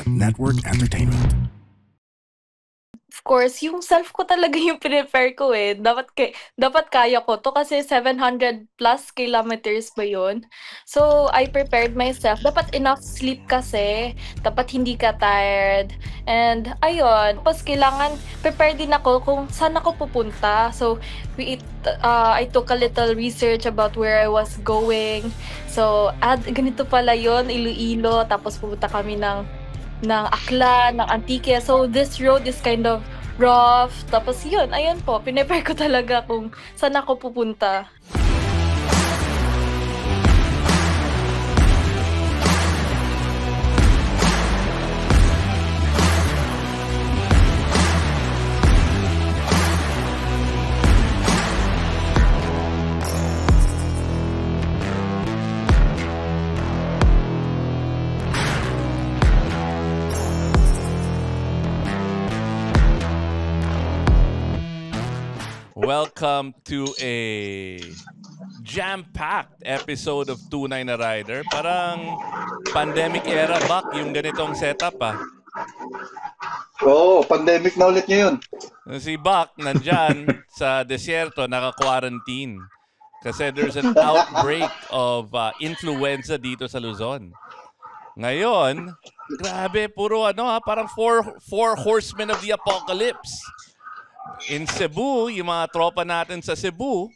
Network Entertainment. Of course, yung self ko talaga yung prepare ko eh. Dapat kaya ko to kasi 700 plus kilometers ba yun? So, I prepared myself. Dapat enough sleep kasi. Dapat hindi ka tired. And, ayun. Tapos, kailangan prepare din ako kung saan ako pupunta. So, I took a little research about where I was going. So, ganito pala yun, Iloilo. Tapos, pupunta kami ng Aklan, ng Antique. So, this road is kind of rough. Tapos yun, ayun po, pinepare ko talaga kung saan ako pupunta. Welcome to a jam-packed episode of Tunay na Rider. Parang pandemic era back yung ganitong setup ah. Oo, pandemic na ulit ngayon. Si Bak nandyan sa desierto, naka-quarantine. Kasi there's an outbreak of influenza dito sa Luzon. Ngayon, grabe, puro parang four horsemen of the apocalypse. In Cebu, yung mga tropa natin sa Cebu,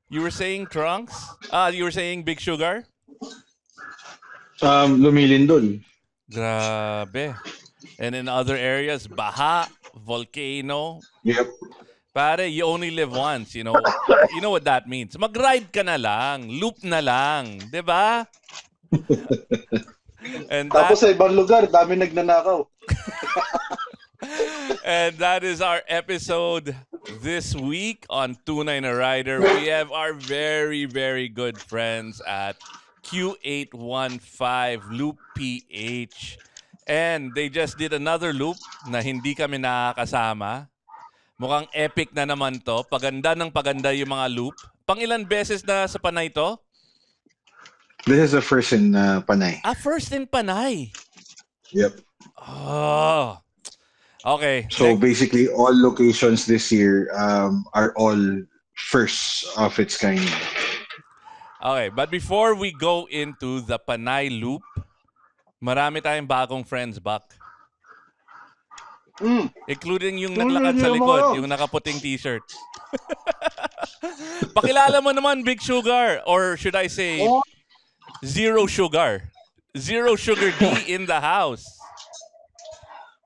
you were saying Trunks? You were saying Big Sugar? Lumilindol. Grabe. And in other areas, baha, volcano. Yep. Pare, you only live once, you know. You know what that means. Mag-ride ka na lang, loop na lang, 'di ba? And tapos sa ibang lugar, dami nagnanakaw. And that is our episode this week on Tunay na Rider. We have our very, very good friends at Q815 Loop PH. And they just did another loop na hindi kami nakakasama. Mukhang epic na naman to. Paganda ng paganda yung mga loop. Pangilan beses na sa Panay to? This is the first in Panay. First in Panay? Yep. Oh. Okay. So basically, all locations this year are all first of its kind. Okay, but before we go into the Panay Loop, marami tayong bagong friends back. Including yung naglakad sa likod, yung nakaputing t-shirt. Pakilala mo naman, Big Sugar, or should I say, Zero Sugar. Zero Sugar D in the house.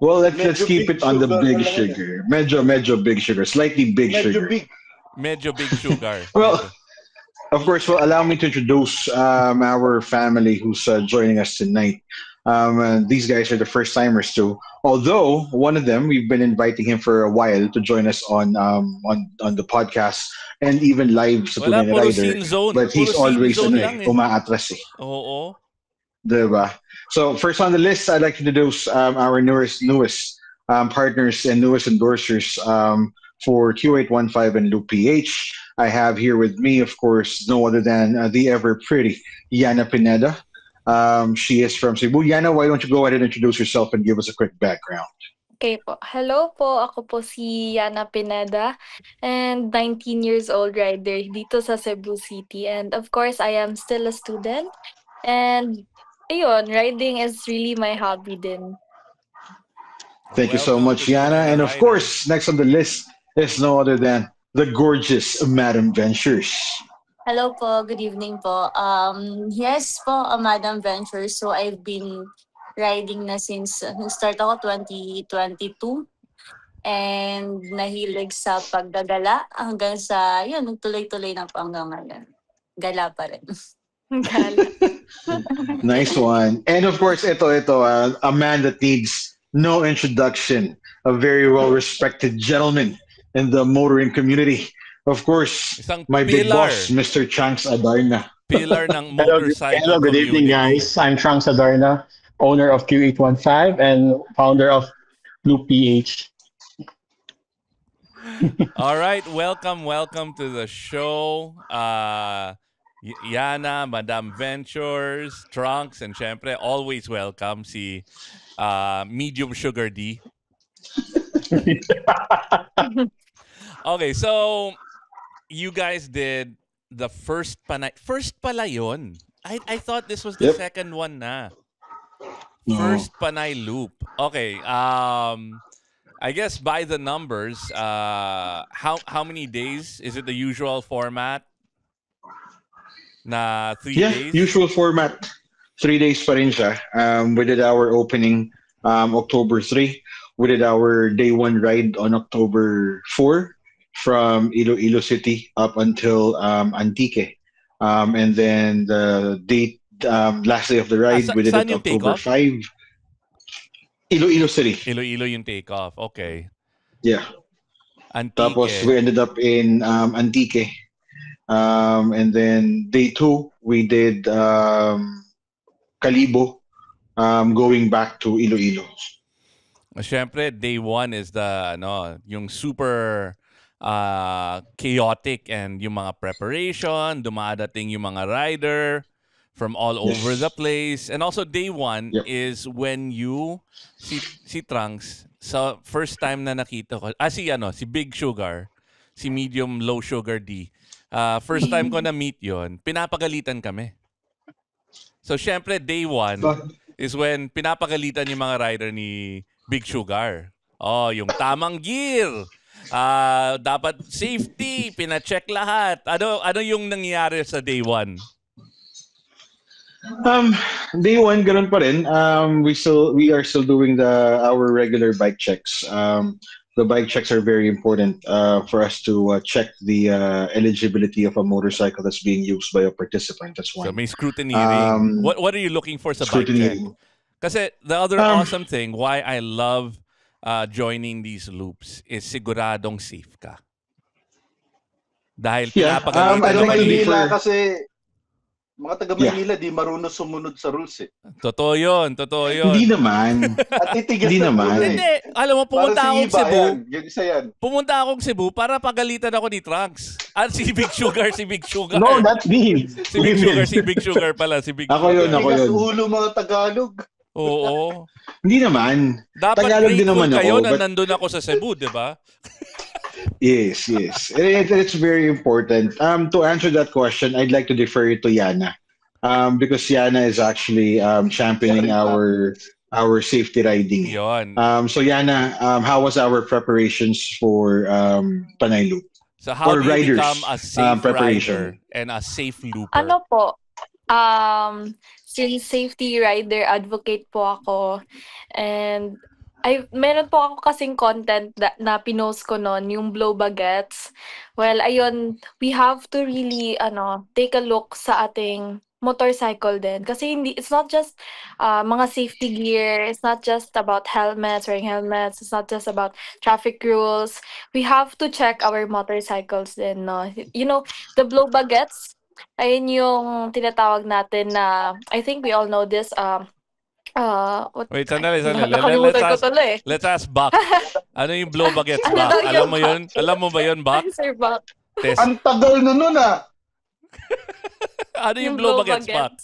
Well, let's keep it on the big sugar. Medyo big sugar. Slightly big sugar. Medyo big sugar. Well, of course, allow me to introduce our family who's joining us tonight. These guys are the first timers too. Although one of them, we've been inviting him for a while to join us on the podcast and even live sa Tunay na Rider. But he's always umaatras eh. Oo. Diba? So first on the list, I'd like to introduce our newest partners and newest endorsers for Q815 and Loop PH. I have here with me, of course, no other than the ever pretty Yana Pineda. She is from Cebu. Yana, why don't you go ahead and introduce yourself and give us a quick background? Okay po. Hello po. Ako po si Yana Pineda and 19 years old rider dito sa Cebu City. And of course, I am still a student. And ayun, riding is really my hobby din. Thank you so much, Yana. And of course, next on the list is no other than the gorgeous Madam Ventures. Hello po, good evening po. Yes po, Madam Ventures. So I've been riding na since start ako 2022. And nahilig sa paggagala hanggang sa, yun, nagtuloy-tuloy na po hanggang ngayon. Gala pa rin. Gala. Nice one. And of course, ito, a man that needs no introduction, a very well-respected gentleman in the motoring community. Of course, my big boss, Mr. Trunks Adarna. Pillar ng motorcycle Hello, good evening, guys. I'm Trunks Adarna, owner of Q815 and founder of Loop PH. All right, welcome to the show. Yana, Madam Ventures, Trunks, and syempre, always welcome si Medium Sugar D. Okay, so you guys did the first panay. First pala yun. I thought this was the Yep. second one na. No. First panay loop. Okay, I guess by the numbers, how many days? Is it the usual format? Na 3 Yeah, days? usual format. 3 days pa rin siya. We did our opening October 3. We did our day one ride on October 4 from Iloilo City up until Antique. And then the date, last day of the ride, we did saan it yung October takeoff? 5. Iloilo City. Iloilo yung takeoff. Okay. Yeah. Tapos Antique. we ended up in Antique. And then day 2, we did Calibo, going back to Iloilo. Siyempre, day 1 is the yung super chaotic and yung mga preparation, dumadating yung mga rider from all over the place. And also day 1 Yep. is when you si Trunks sa first time na nakita ko. Si Big Sugar, si Medium Low Sugar D. First time ko na meet yon, pinapagalitan kami. So syempre day 1 is when pinapagalitan yung mga rider ni Big Sugar. Oh, yung tamang gear. Dapat safety, pina-check lahat. Ano yung nangyayari sa day 1? Day 1, ganun pa rin. We are still doing our regular bike checks. The bike checks are very important for us to check the eligibility of a motorcycle that's being used by a participant. That's So one. may scrutiny ring. What are you looking for sa bike check? Scrutiny. Kasi the other awesome thing why I love joining these loops is siguradong safe ka. Dahil Yeah, pinapagalitan I ng like to mali. differ. Kasi mga taga Manila di marunong sumunod sa rules eh. Totoo yun. Hindi naman. At titigas Hindi ng naman. ulo eh. Hindi. Alam mo, Para pumunta si akong Iba, Cebu. yan. Yung isa yan. Pumunta akong Cebu para pagalitan ako ni Trunks. Si Big Sugar, si Big Sugar. No, that's me. Si Big Sugar pala, si Big Ako Sugar. yun, ako Tigas yun. ulo mga Tagalog. Oo. Hindi naman. Dapat Tagalog din grateful naman kayo ako, na but- nandun ako sa Cebu, di ba? Yes. It's very important. To answer that question, I'd like to defer it to Yana. Because Yana is actually championing our safety riding. Yun. So Yana, how was our preparations for Panay Loop? So how or do you riders, become a safe preparation. rider and a safe looper? Ano po, since safety rider advocate po ako, and meron po ako kasing content na pinost ko noon, yung blow baguettes. Well, ayun, we have to really take a look sa ating motorcycle din. Kasi it's not just mga safety gear, it's not just about wearing helmets, it's not just about traffic rules. We have to check our motorcycles din, no? You know, the blow baguettes, ayun yung tinatawag natin na, I think we all know this, Wait, sandali. nakalimutan ko tuloy. Let's ask Bak. Ano yung blow baguettes, Ano Bak? daw Alam yung mo yun? Alam mo ba yun, Bak? Sir Bak. Test. Ang tagal na nun ah. Ano yung blow baguettes, Bak?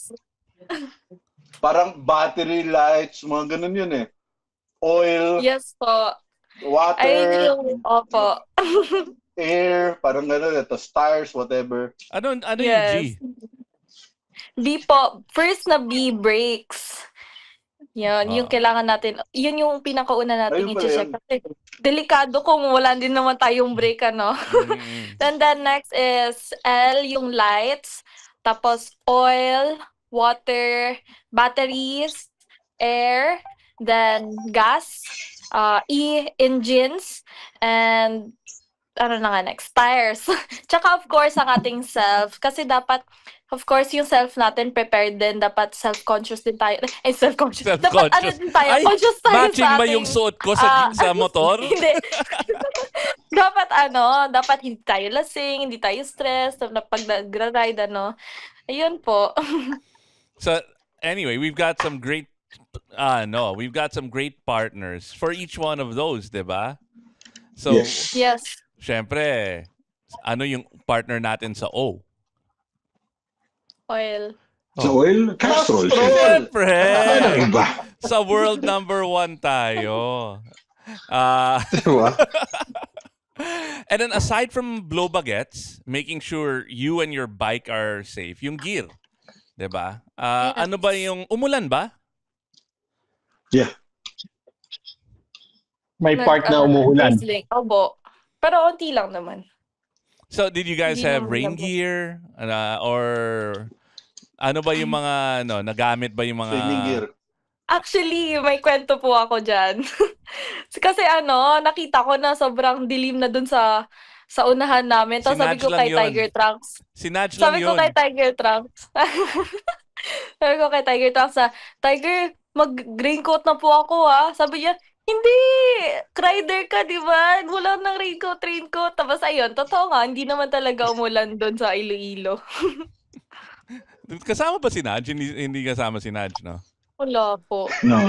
Parang battery lights, mga ganun yun eh. Oil, Yes po. Ayun water, yung, opo. air, parang ganun. Tapos tires, whatever. Ano yung G? Yes. B po. First na B, brakes. Yan, yung kailangan natin. Yun yung pinakauna natin Ayun pala i-check. yun. Kasi delikado kung wala din naman tayong brake, ano? Mm. Then next is L, yung lights. Tapos oil, water, batteries, air, then gas, E, engines, and ano na nga next? Tires. Tsaka of course, ang ating self. Kasi dapat, of course, yung self natin prepared din. Dapat self-conscious din tayo. Self-conscious. Dapat ano din tayo. Ay, conscious tayo matching sa ba ating... yung suot ko sa motor? Hindi. dapat dapat hindi tayo lasing, hindi tayo stressed, pag nag-ride, Ayun po. So, anyway, we've got some great partners for each one of those, di ba? So, Yes. Yes. syempre, ano yung partner natin sa O? Oil. Sa Oh. oil? Castrol. Castrol. Siyempre! Ano iba? Sa world number 1 tayo. Ah, Diba? and then aside from blow baguettes, making sure you and your bike are safe, yung gear, 'di ba? Ano ba Yes. yung umulan ba? Yeah. May part na umuulan. Drizzling. Obo. Pero onti lang naman. So did you guys Hindi have naman rain labog. gear or ano ba yung mga nagamit ba yung mga Swimming gear. Actually, may kwento po ako dyan. Kasi nakita ko na sobrang dilim na dun sa unahan namin. Tapos sabi Sinadge ko lang kay yun. Tiger Trunks. Sinadge lang Sabi ko yun. kay Tiger Trunks. Sabi ko kay Tiger Trunks Tiger, mag-raincoat na po ako Sabi niya, hindi! Rider ka, di ba? Wala ng raincoat. Tapos ayun, totoo nga, hindi naman talaga umulan doon sa Iloilo. Kasama ba si Nudge? Hindi kasama si Nudge, no? Wala po. No.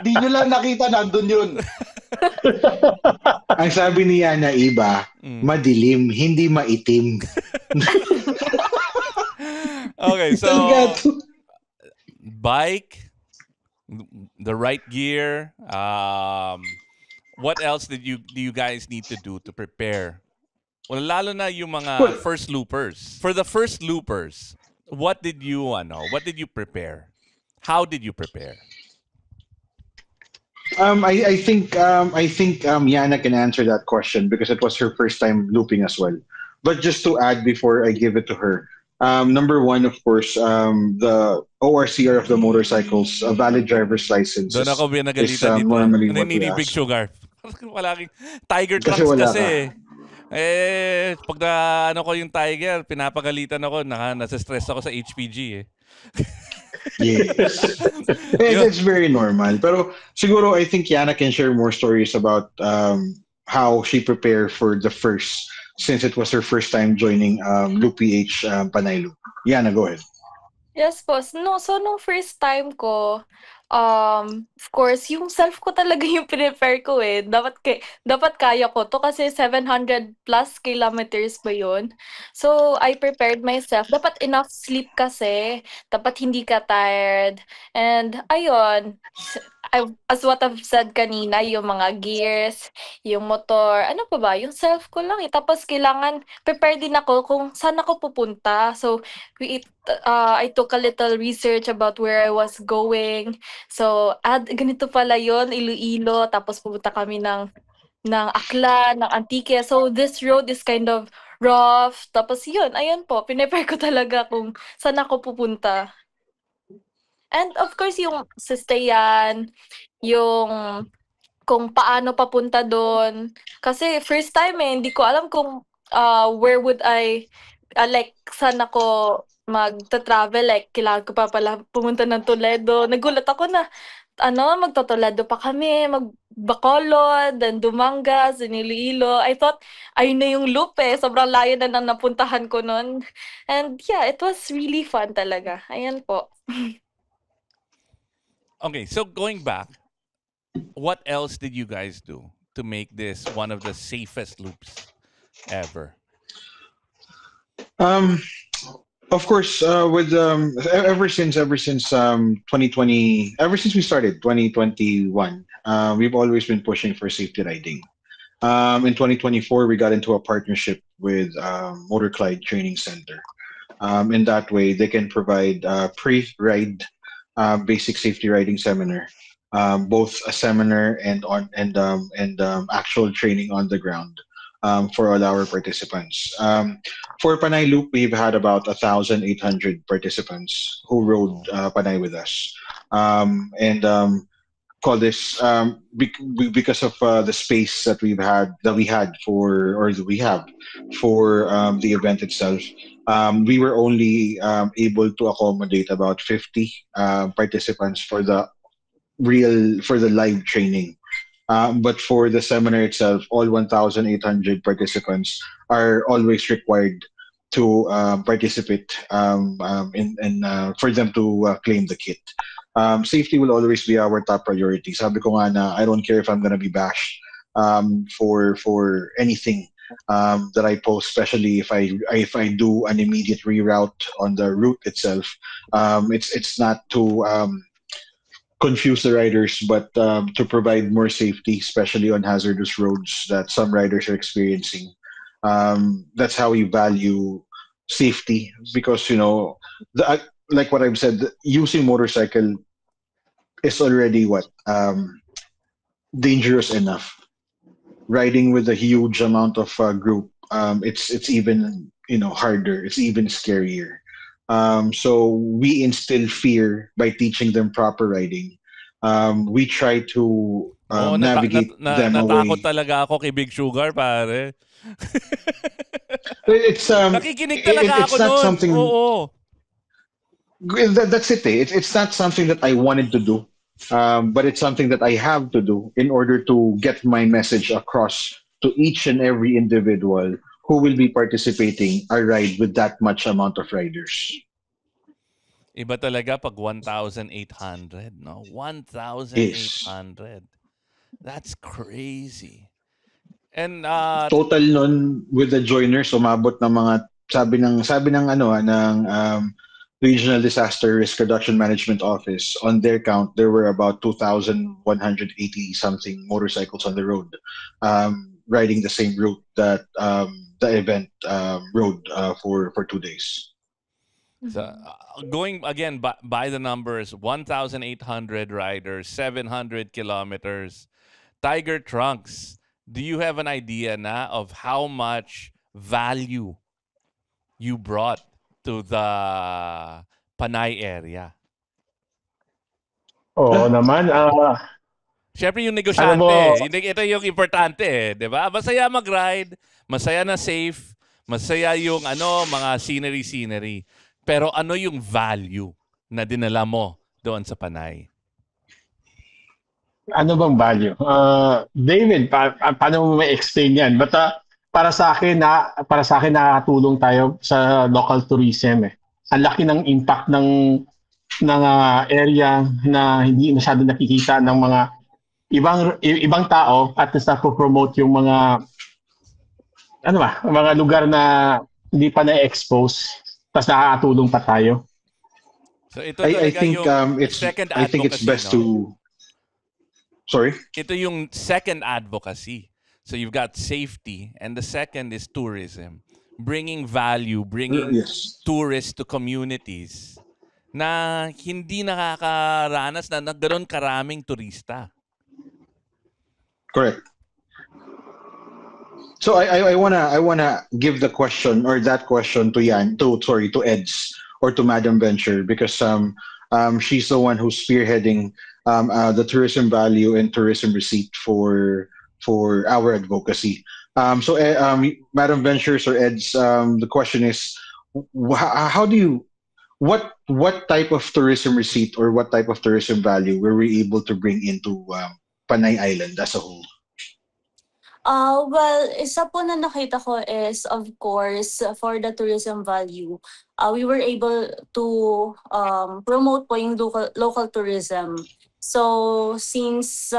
Di nyo lang nakita, nandun yun. Ang sabi niya na iba, madilim, hindi maitim. Okay, so Talaga to. bike, the right gear. What else do you guys need to do to prepare? Well, lalo na yung mga first loopers. For the first loopers, what did you prepare? How did you prepare? I think Yana can answer that question because it was her first time looping as well. But just to add before I give it to her, number one, of course, the ORCR of the motorcycles, a valid driver's license. Doon ako binagalitan dito. Normally what we Naninili Big ask. Sugar. Walaking Tiger Kasi Trunks wala kasi. Pag ko yung Tiger, pinapagalitan ako, nasa-stress ako sa HPG Yes. It's very normal. Pero siguro I think Yana can share more stories about how she prepared for the first, since it was her first time joining Loop PH Panay Loop. Yana, go ahead. Yes po. So, nung first time ko, of course, yung self ko talaga yung prepare ko Dapat kaya ko to kasi 700 plus kilometers ba yun? So, I prepared myself. Dapat enough sleep kasi. Dapat hindi ka tired. And, ayun. As what I've said kanina, yung mga gears, yung motor, ano pa ba? Yung self ko lang Tapos, kailangan prepare din ako kung saan ako pupunta. So, I took a little research about where I was going. So, ganito pala yon Iloilo. Tapos pupunta kami ng Aklan, ng Antique. So, this road is kind of rough. Tapos ayun po, pinepare ko talaga kung saan ako pupunta. And of course, yung sustayan, yung kung paano papunta doon. Kasi first time hindi ko alam kung where would I, like, saan ako magta-travel. Like, kailangan ko pa pala pumunta ng Toledo. Nagulat ako na, magto-Toledo pa kami, mag-Bacolod, then Dumangas, then Iloilo. I thought, ayun na yung loop Sobrang layo na nang napuntahan ko nun. And yeah, it was really fun talaga. Ayan po. Okay, so going back, what else did you guys do to make this one of the safest loops ever? Of course, with ever since 2020, ever since we started 2021, we've always been pushing for safety riding. In 2024, we got into a partnership with Motor Clyde Training Center. In that way, they can provide pre-ride basic safety riding seminar, both a seminar and actual training on the ground for all our participants. For Panay Loop, we've had about 1,800 participants who rode Panay with us, and call this because of the space that we have for the event itself. We were only able to accommodate about 50 participants for the live training. But for the seminar itself, all 1,800 participants are always required to participate for them to claim the kit. Safety will always be our top priority. Sabi ko nga na I don't care if I'm gonna be bashed for anything that I post, especially if I do an immediate reroute on the route itself. It's not to confuse the riders, but to provide more safety, especially on hazardous roads that some riders are experiencing. That's how we value safety because like what I've said, using motorcycle is already what dangerous enough. Riding with a huge amount of group, it's even harder. It's even scarier. So we instill fear by teaching them proper riding. We try to navigate them natakot away. talaga ako kay Big Sugar, pare. It's Nakikinig talaga it's ako not nun. something. Oo. That's it. It's not something that I wanted to do, but it's something that I have to do in order to get my message across to each and every individual who will be participating a ride with that much amount of riders. Iba talaga pag 1,800, no? Yes. 1,800. That's crazy. And Total nun with the joiners umabot ng mga sabi ng Regional Disaster Risk Reduction Management Office, on their count there were about 2,180 something motorcycles on the road, riding the same route that the event rode for 2 days. so, going again by the numbers, 1,800 riders, 700 kilometers. Tiger Trunks, do you have an idea na of how much value you brought to the Panay area? Oo naman. Siyempre yung Alam negosyante, mo, ito yung importante, di ba? Masaya mag-ride, masaya na safe, masaya yung mga scenery. Pero ano yung value na dinala mo doon sa Panay? ano bang value? David, paano mo may explain yan? But para sa akin nakakatulong tayo sa local tourism eh. Ang laki ng impact ng area na hindi masyado nakikita ng mga ibang tao at promote yung mga mga lugar na hindi pa na-expose tapos nakakatulong pa tayo. So ito I talaga think yung it's second I think it's advocacy, best no? to sorry. Ito yung second advocacy. So you've got safety, and the second is tourism. Bringing value, bringing Yes. tourists to communities na hindi nakakaranas na gano'n karaming turista. Correct. So I wanna give the question or that question to Eds or to Madam Venture because she's the one who's spearheading the tourism value and tourism receipt for our advocacy. So Madam Ventures or Eds, the question is, how do you what type of tourism receipt or what type of tourism value were we able to bring into Panay Island as a whole? Well, isa po na nakita ko is, of course, for the tourism value, we were able to promote po yung local tourism. So, since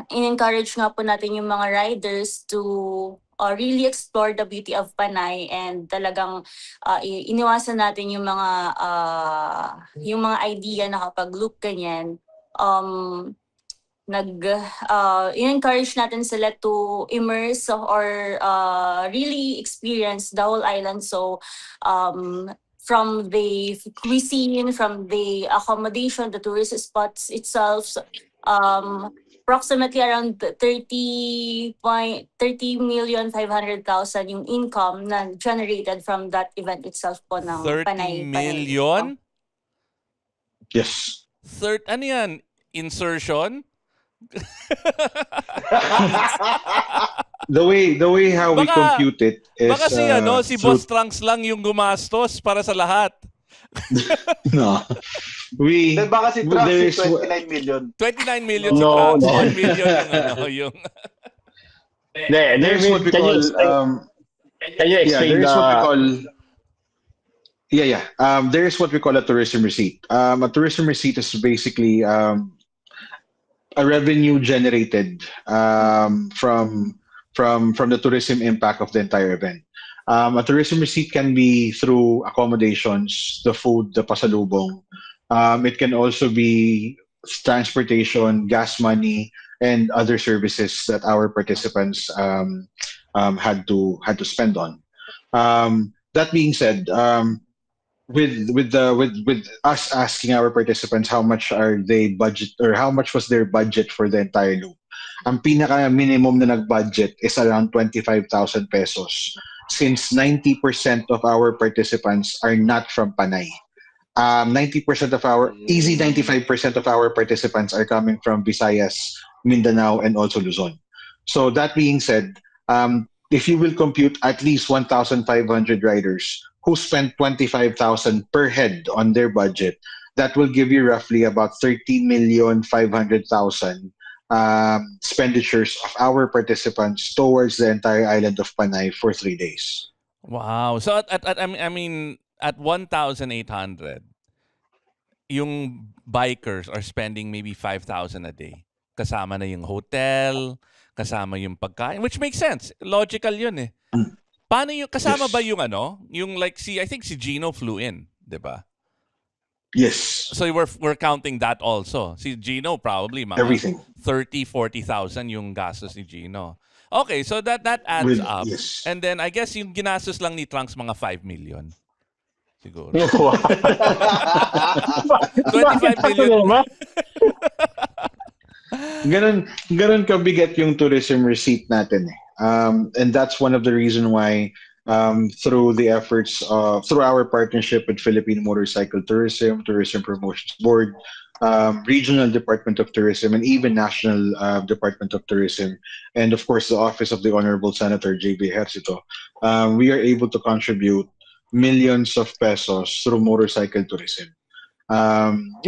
in-encourage nga po natin yung mga riders to really explore the beauty of Panay and talagang iniwasan natin yung mga idea na kapag loop ganyan, encourage natin sila to immerse or really experience the whole island. So from the cuisine, from the accommodation, the tourist spots itself, approximately around 30,500,000 yung income na generated from that event itself po ng 30 million? Yes. Ano yan? Insertion? The way how we compute it is baka si Boss Trunks lang yung gumastos para sa lahat. No. Baka si Trunks 29 million. 29 million si No, Trunks. no. 1 million yung There's what we call can you explain there's what we call a tourism receipt. A tourism receipt is basically a revenue generated from from the tourism impact of the entire event. A tourism receipt can be through accommodations, the food, the pasalubong. It can also be transportation, gas money, and other services that our participants had to spend on. That being said, with us asking our participants how much are they budget or how much was their budget for the entire loop. Ang pinaka minimum na nag-budget is around 25,000 pesos since 90% of our participants are not from Panay. 90% of our easy 95% of our participants are coming from Visayas, Mindanao, and also Luzon. So that being said, if you will compute at least 1,500 riders who spend 25,000 per head on their budget, that will give you roughly about 30,500,000 expenditures of our participants towards the entire island of Panay for 3 days. Wow. So I mean at 1,800, yung bikers are spending maybe 5,000 a day. Kasama na yung hotel, kasama yung pagkain, which makes sense. Logical yun eh. Paano yung kasama ba yung yung like I think si Gino flew in, 'di ba? Yes. So we're counting that also. Si Gino probably mga Everything. 30,000-40,000 yung gastos ni Gino. Okay, so that adds up. Yes. And then I guess yung ginastos lang ni Trunks mga 5 million. Siguro. 25 million. Ganun kabigat yung tourism receipt natin eh. And that's one of the reason why through the efforts through our partnership with Philippine Motorcycle Tourism, Tourism Promotions Board, Regional Department of Tourism, and even National Department of Tourism, and of course the Office of the Honorable Senator J.B. Ejercito, we are able to contribute millions of pesos through motorcycle tourism. In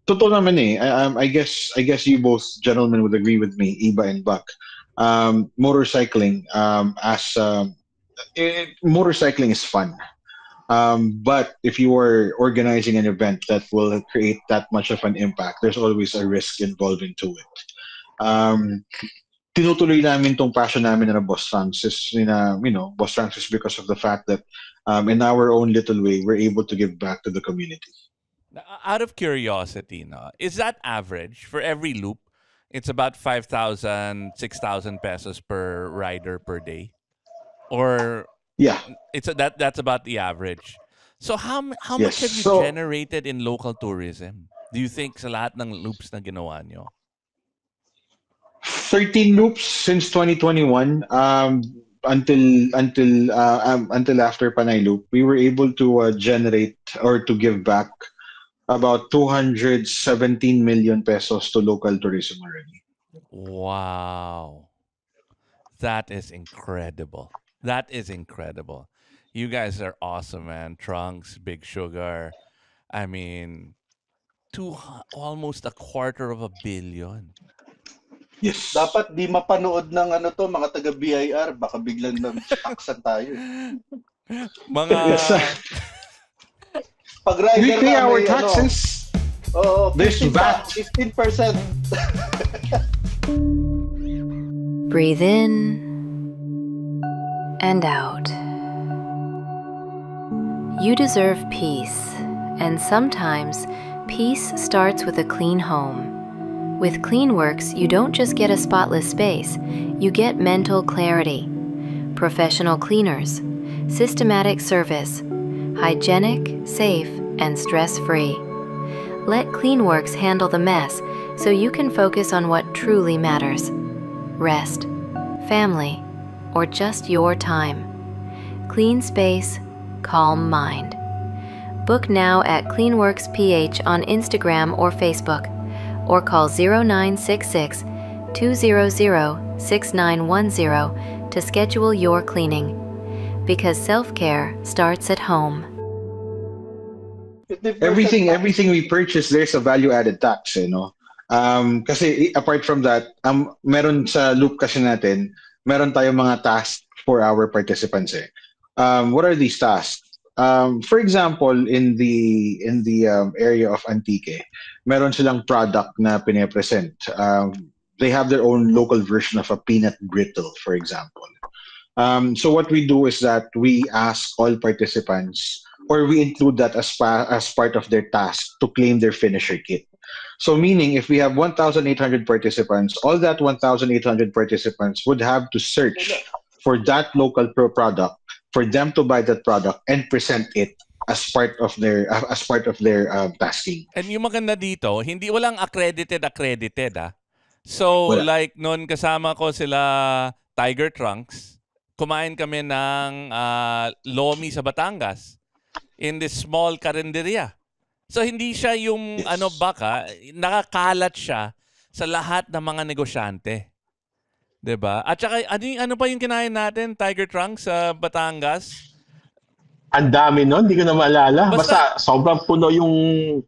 totoo naman eh, I guess you both gentlemen would agree with me, Iba and Buck. Motorcycling motorcycling is fun. But if you are organizing an event that will create that much of an impact, there's always a risk involved into it. Tinutuloy namin tong passion namin na Boss Francis, Boss Francis because of the fact that in our own little way, we're able to give back to the community. Out of curiosity, is that average for every loop? It's about 5,000, 6,000 pesos per rider per day, or yeah, that's about the average. So how much have you generated in local tourism? Do you think sa lahat ng loops na ginawa nyo? 13 loops since 2021. Until after Panay Loop, we were able to generate or to give back about 217 million pesos to local tourism already. Wow. That is incredible. That is incredible. You guys are awesome, man. Trunks, Big Sugar. I mean, almost $250 million. Yes. Dapat di mapanood ng mga taga BIR, baka biglang nag-aksan tayo. Mga pag rider we pay our taxes. There's 15%. 15%. Breathe in and out. You deserve peace, and sometimes peace starts with a clean home. With CleanWorks, you don't just get a spotless space, you get mental clarity, professional cleaners, systematic service, hygienic, safe, and stress-free. Let CleanWorks handle the mess so you can focus on what truly matters: rest, family, or just your time. Clean space, calm mind. Book now at CleanWorks PH on Instagram or Facebook, or call 0966 200 6910 to schedule your cleaning. Because self-care starts at home. Everything we purchase, there's a value-added tax, kasi apart from that, meron sa loop kasi natin, meron tayong mga tasks for our participants eh. What are these tasks? For example, in the area of Antique, meron silang product na pine-present. they have their own local version of a peanut brittle, for example. So what we do is that we ask all participants, or we include that as part of their task to claim their finisher kit. So meaning if we have 1,800 participants, all that 1,800 participants would have to search for that local pro product for them to buy that product and present it as part of their tasking. And yung maganda dito, hindi walang accredited ah. So Wala. like noon kasama ko sila Tiger Trunks, kumain kami ng lomi sa Batangas in this small karinderya. So hindi siya yung Yes. baka, nakakalat siya sa lahat ng mga negosyante. 'Di ba? At saka ano pa yung kinain natin, Tiger Trunks sa Batangas? Ang dami nun, hindi ko na maalala. Basta sobrang puno yung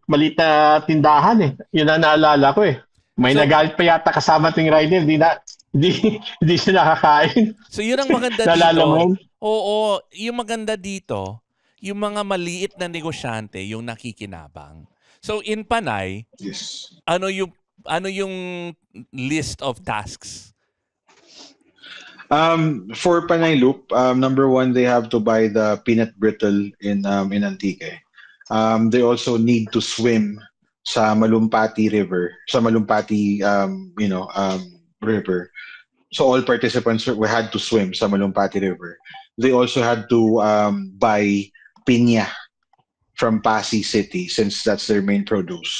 maliit na tindahan eh. Yun ang naalala ko eh. May So- nagalit pa yata kasama ting rider, hindi siya nakakain. So yun ang maganda Naalala mo yun? dito. Oo, yung maganda dito, yung mga maliit na negosyante yung nakikinabang. So in Panay, Yes. ano yung list of tasks? For Panay Loop, number one, they have to buy the peanut brittle in Antique. They also need to swim sa Malumpati River, river. So all participants had to swim sa Malumpati River. They also had to buy piña from Pasig City since that's their main produce.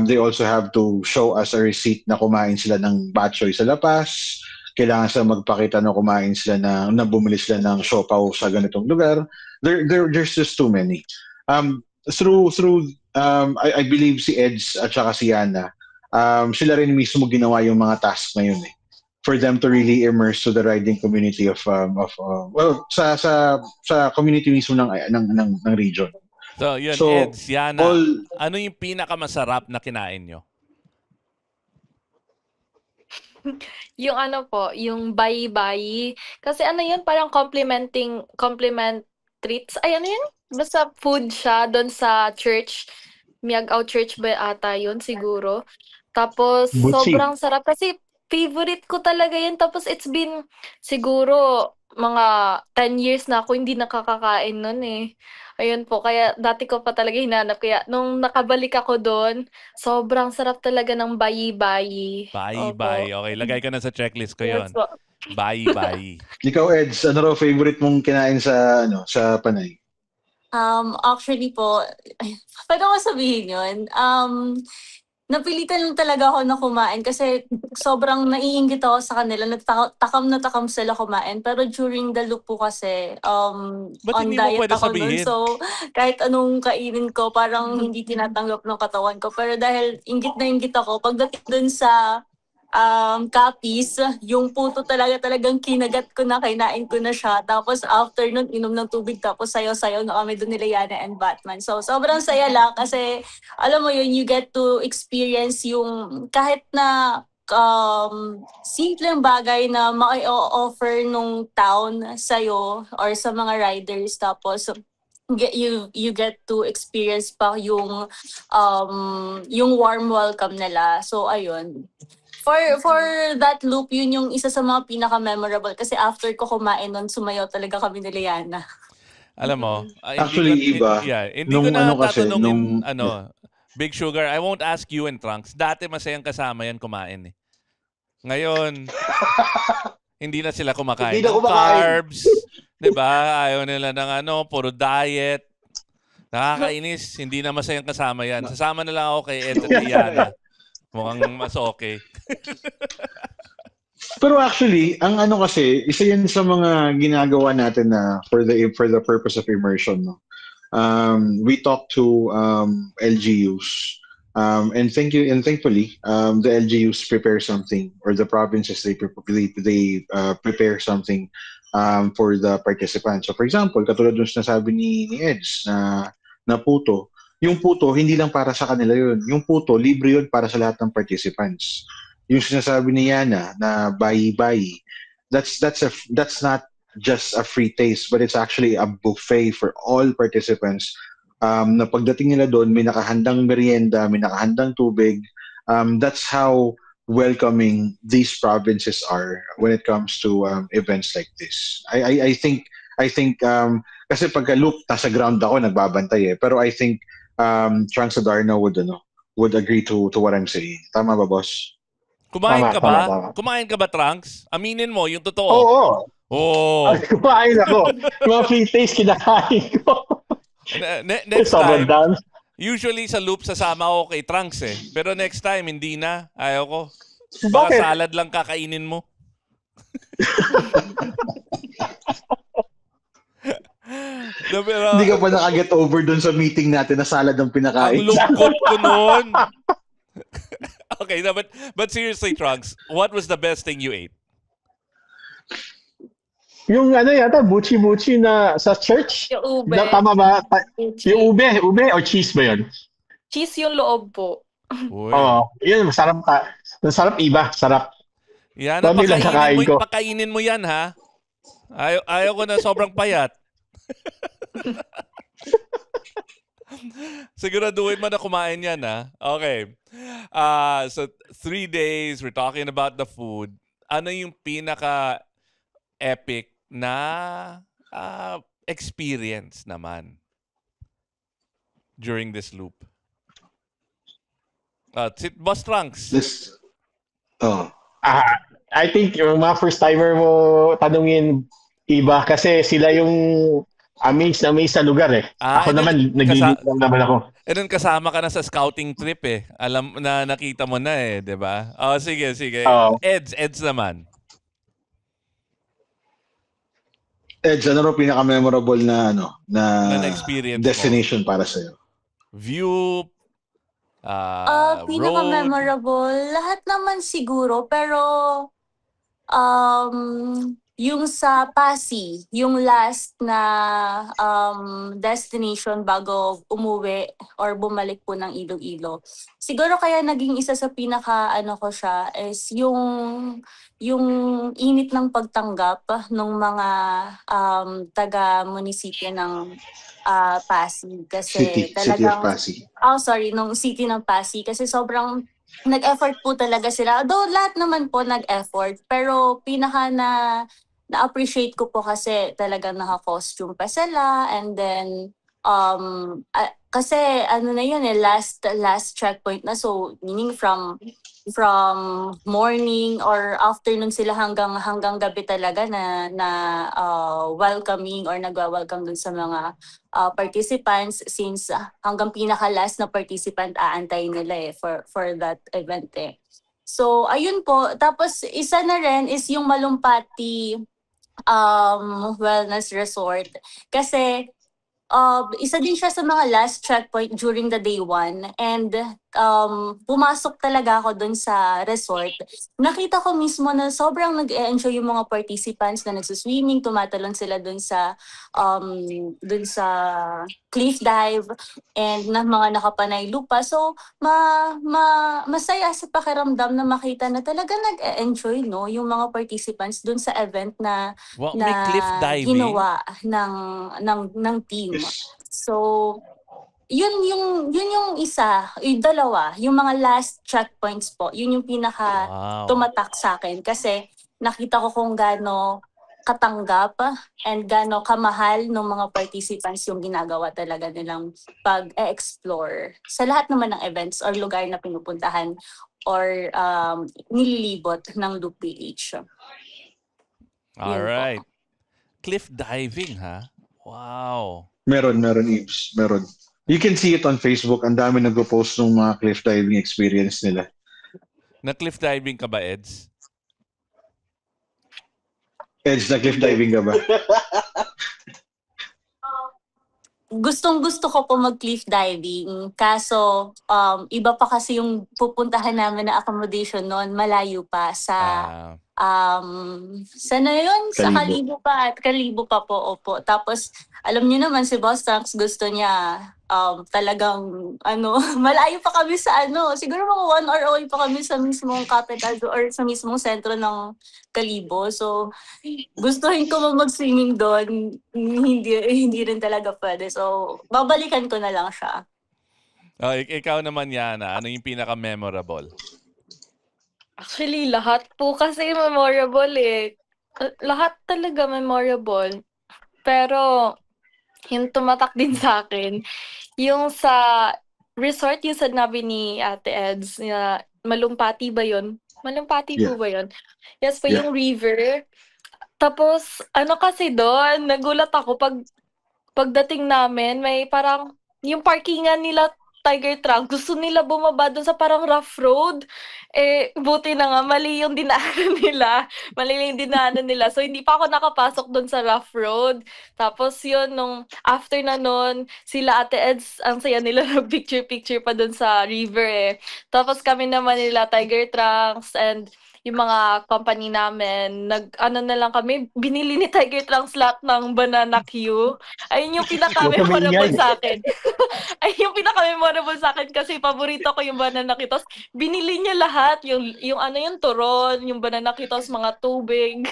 They also have to show us a receipt na kumain sila ng batchoy sa La Paz. Kailangan sila magpakita na kumain sila na bumili sila ng siopaw sa ganitong lugar. There's just too many. I believe si Eds at saka si Yana, sila rin mismo ginawa yung mga task na yun eh, for them to really immerse to the riding community sa community mismo ng region. So yun, So, Eds, Yana, ano yung pinakamasarap na kinain nyo? Yung yung bayi-bayi. Kasi yun, parang compliment treats. Ay, yun? Basta food siya doon sa church. Miagao Church ba ata yun, siguro. Tapos, Butsi. sobrang sarap. Kasi, favorite ko talaga yun. Tapos, it's been, siguro, mga 10 years na ako hindi nakakakain nun eh. Ayun po, kaya dati ko pa talaga hinanap. Kaya nung nakabalik ako doon, sobrang sarap talaga ng bayi-bayi. Bayi-bayi. Okay, lagay ko na sa checklist ko Yes yun. po. Bayi-bayi. Ikaw, Eds, ano raw favorite mong kinain sa Panay? Actually po, paano ko sabihin yun? Napilitan lang talaga ako na kumain kasi sobrang naiinggit ako sa kanila. Takam na takam sila kumain. Pero during the loop po kasi, Ba't on hindi mo diet pwede ako nun. sabihin? So, kahit anong kainin ko, parang hindi tinatanggap ng katawan ko. Pero dahil inggit na inggit ako, pagdating dun sa Capiz, yung puto talagang kinagat ko na, kinain ko na siya. Tapos after nun, inom ng tubig, tapos sayaw-sayaw na kami doon nila Yana and Batman. So sobrang saya lang kasi alam mo yun, you get to experience yung kahit na simpleng bagay na ma-offer nung town sa'yo or sa mga riders. Tapos you get to experience pa yung warm welcome nila. So ayun. For that loop, yun yung isa sa mga pinaka-memorable kasi after ko kumain nun, sumayaw talaga kami ni Liana. Alam mo, Actually, iba. Hindi ko Nung na kasi, tatanungin, Big Sugar, I won't ask you and Trunks. Dati masayang kasama yan kumain eh. Ngayon, hindi na sila kumakain Hindi na ng kumakain. carbs. Diba? Ayaw nila ng puro diet. Nakakainis. Hindi na masayang kasama yan. Sasama na lang ako kay Ed at Yana. Mukhang mas okay. Pero actually, ang kasi, isa yan sa mga ginagawa natin na for the purpose of immersion. No? We talk to LGUs, and thankfully, the LGUs prepare something, or the provinces they prepare something for the participants. So, for example, katulad ng sinasabi ni Eds na puto. Yung puto, hindi lang para sa kanila yun. Yung puto, libre yun para sa lahat ng participants. Yung sinasabi ni Yana na bayi-bayi, that's not just a free taste, but it's actually a buffet for all participants. Na pagdating nila doon, may nakahandang merienda, may nakahandang tubig. That's how welcoming these provinces are when it comes to events like this. I think kasi pagka look nasa ground ako nagbabantay eh. Pero I think Trunks Adarno would agree to what I'm saying. Tama ba, boss? Kumain Tama, ka tama, ba? tama. Kumain ka ba, Trunks? Aminin mo, yung totoo. Oo. Oh. Kumain ako. Mga free taste kinakain ko. Next Sobrang time, dami. usually sa loop sasama ako kay Trunks eh. Pero next time, hindi na. Ayaw ko. Baka Bakit? salad lang kakainin mo. Pero, Hindi ka pa nakaget over dun sa meeting natin na salad ang ang pinakain. lungkot ko nun. Okay, no, but seriously, Trunks, what was the best thing you ate? Yung yata, buchi-buchi na sa church? Yung ube. Tama ba? Yung Cheese. ube or cheese ba yun? Cheese yung loob po. Uy. Oo. Yun, masarap ka. Masarap iba, sarap. Yan, na, Dami lang kakain ko. pakainin mo yan, ha? Ayaw ko na sobrang payat. Siguraduhin mo na kumain yan, ha? Okay. So, 3 days, we're talking about the food. Ano yung pinaka-epic na experience naman during this loop? Boss Trunks. I think yung mga first-timer mo tanungin iba kasi sila yung amazed sa lugar eh. Ako naman, naglilip lang naman ako. Nun kasama ka na sa scouting trip eh. Alam na nakita mo na eh, 'di ba? Oh, sige. Eds naman. Eds, ano rin pinaka-memorable na experience destination para sa'yo? View, Pinaka-memorable, lahat naman siguro, pero yung sa Pasig, yung last na destination bago umuwi or bumalik po ng Iloilo. Siguro kaya naging isa sa ko siya is yung init ng pagtanggap ng mga taga-munisipyo ng Pasig. Kasi City of Pasig. Nung city ng Pasig. Kasi sobrang nag-effort po talaga sila. Though lahat naman po nag-effort, pero pinaka na-appreciate ko po kasi talagang naka-costume pa sila, and then kasi na yun last checkpoint na, so meaning from morning or afternoon sila hanggang gabi talaga na welcoming or nagwa-welcome dun sa mga participants, since hanggang pinaka-last na participant aantay nila for that event eh. So ayun po, tapos isa na rin is yung Malumpati wellness resort, kasi isa din siya sa mga last checkpoint during the day 1, and pumasok talaga ako dun sa resort. Nakita ko mismo na sobrang nag-enjoy yung mga participants na nagsuswimming, tumatalon sila dun sa cliff dive and na mga nakapanay lupa. So masaya sa pakiramdam na makita na talaga nag-enjoy yung mga participants dun sa event na may cliff diving ginawa ng team. So yun yung isa, yung dalawa, yung mga last checkpoints po, yun yung pinaka tumatak sa akin, kasi nakita ko kung gaano katanggap and gaano kamahal ng mga participants yung ginagawa talaga nilang pag-explore sa lahat naman ng events or lugar na pinupuntahan or nililibot ng Loop PH. Alright. Cliff diving, ha? Wow. Meron, Ibs. Meron. You can see it on Facebook. Ang dami nagpo-post ng mga cliff diving experience nila. Na-cliff diving ka ba, Eds? Eds, na-cliff diving ka ba? Gustong-gusto ko po mag-cliff diving. Kaso, iba pa kasi yung pupuntahan namin na accommodation noon. Malayo pa sa... sana yun? Sa Kalibo pa. At Kalibo pa po, opo. Tapos, alam niyo naman, si Boss Trunks gusto niya talagang, malayo pa kami sa siguro mga 1 hour away pa kami sa mismong capital or sa mismong sentro ng Kalibo. So, gustuhin ko mag-swimming doon. Hindi rin talaga pwede. So, babalikan ko na lang siya. Ikaw naman, Yana, ano yung pinaka-memorable? Actually, lahat po kasi memorable eh. Lahat talaga memorable. Pero, yung tumatak din sa akin, yung sa resort, yung sinabi ni Ate Eds, na Malumpati ba yun? Malumpati Yeah. po ba yun? Yes po, Yeah. yung river. Tapos, ano kasi doon, nagulat ako pagdating namin, may parang, yung parkingan nila Tiger Trunk, gusto nila bumaba doon sa parang rough road. Buti na nga, mali yung dinaanan nila. Mali yung dinaanan nila. So, hindi pa ako nakapasok doon sa rough road. Tapos yun, nung after na nun, sila Ate Eds, ang saya nila nag-picture-picture pa doon sa river eh. Tapos kami naman nila Tiger Trunks and yung mga company namin, ano na lang kami, binili ni Tiger Trunks lahat ng banana Q. Ayun yung pinaka-memorable sa akin. Ayun yung pinaka-memorable sa akin kasi paborito ko yung banana Q. Tapos binili niya lahat, yung ano yung turon, yung banana Q, tapos mga tubig.